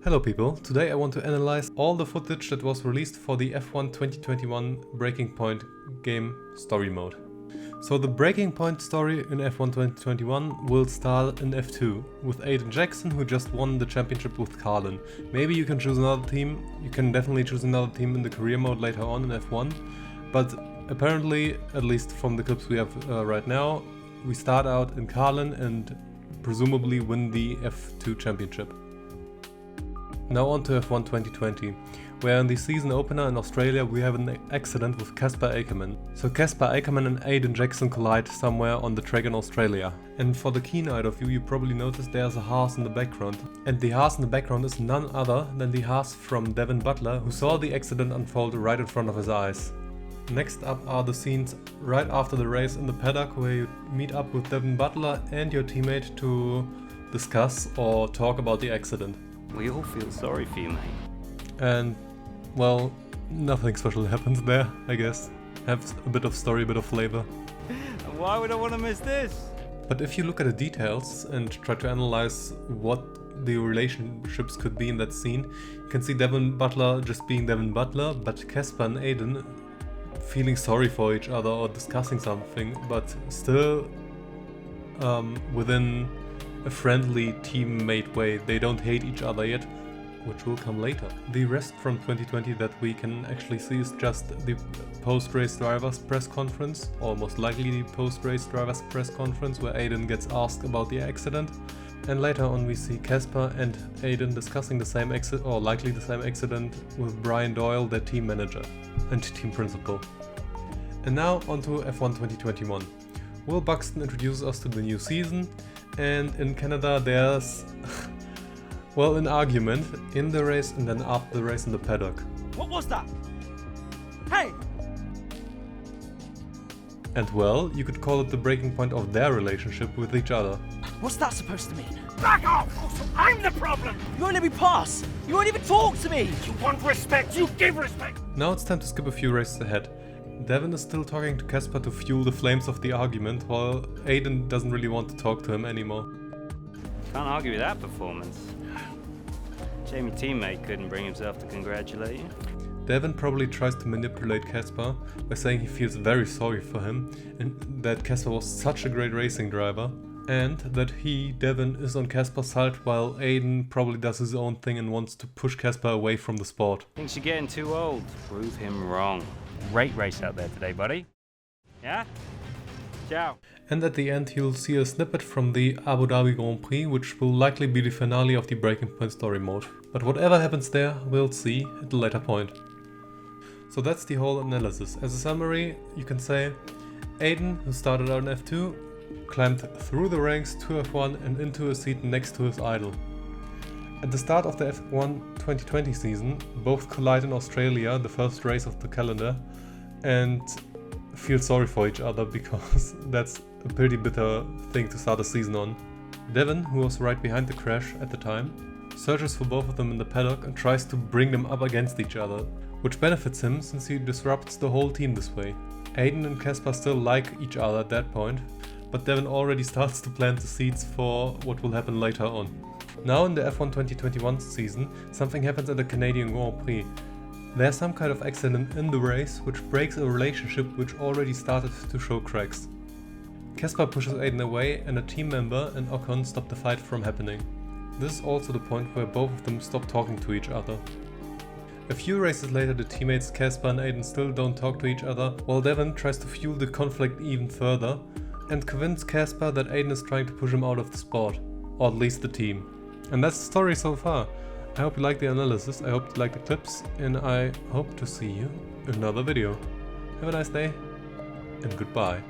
Hello people, today I want to analyze all the footage that was released for the F1 2021 Breaking Point game story mode. So the Breaking Point story in F1 2021 will start in F2 with Aiden Jackson, who just won the championship with Carlin. Maybe you can choose another team, you can definitely choose another team in the career mode later on in F1, but apparently, at least from the clips we have right now, we start out in Carlin and presumably win the F2 championship. Now on to F1 2020, where in the season opener in Australia we have an accident with Casper Ackerman. So Casper Ackerman and Aiden Jackson collide somewhere on the track in Australia. And for the keen-eyed of you probably noticed there's a Haas in the background. And the Haas in the background is none other than the Haas from Devin Butler, who saw the accident unfold right in front of his eyes. Next up are the scenes right after the race in the paddock, where you meet up with Devin Butler and your teammate to discuss or talk about the accident. We all feel sorry for you, mate. And, well, nothing special happens there, I guess. Have a bit of story, a bit of flavor. Why would I want to miss this? But if you look at the details and try to analyze what the relationships could be in that scene, you can see Devin Butler just being Devin Butler, but Casper and Aiden feeling sorry for each other or discussing something, but still within a friendly teammate way. They don't hate each other yet, which will come later. The rest from 2020 that we can actually see is just the post-race drivers press conference, or most likely the post-race drivers press conference, where Aiden gets asked about the accident. And later on we see Casper and Aiden discussing the same accident, or likely the same accident, with Brian Doyle, their team manager and team principal. And now onto F1 2021. Will Buxton introduces us to the new season, and in Canada there's, well, an argument in the race and then after the race in the paddock. What was that? Hey! And well, you could call it the breaking point of their relationship with each other. What's that supposed to mean? Back off! I'm the problem! You won't let me pass! You won't even talk to me! You want respect, you give respect! Now it's time to skip a few races ahead. Devin is still talking to Casper to fuel the flames of the argument, while Aiden doesn't really want to talk to him anymore. Can't argue with that performance. Jamie teammate couldn't bring himself to congratulate you. Devin probably tries to manipulate Casper by saying he feels very sorry for him and that Casper was such a great racing driver, and that he, Devin, is on Casper's side while Aiden probably does his own thing and wants to push Casper away from the sport. Thinks you're getting too old. Prove him wrong. Great race out there today, buddy. Yeah? Ciao. And at the end you'll see a snippet from the Abu Dhabi Grand Prix, which will likely be the finale of the Breaking Point story mode. But whatever happens there, we'll see at a later point. So that's the whole analysis. As a summary, you can say Aiden, who started out in F2, climbed through the ranks to F1 and into a seat next to his idol. At the start of the F1 2020 season, both collide in Australia, the first race of the calendar, and feel sorry for each other because that's a pretty bitter thing to start a season on. Devin, who was right behind the crash at the time, searches for both of them in the paddock and tries to bring them up against each other, which benefits him since he disrupts the whole team this way. Aiden and Casper still like each other at that point, but Devin already starts to plant the seeds for what will happen later on. Now in the F1 2021 season, something happens at the Canadian Grand Prix. There's some kind of accident in the race which breaks a relationship which already started to show cracks. Casper pushes Aiden away and a team member and Ocon stop the fight from happening. This is also the point where both of them stop talking to each other. A few races later the teammates Casper and Aiden still don't talk to each other, while Devin tries to fuel the conflict even further and convince Casper that Aiden is trying to push him out of the sport, or at least the team. And that's the story so far. I hope you liked the analysis, I hope you liked the clips, and I hope to see you in another video. Have a nice day, and goodbye.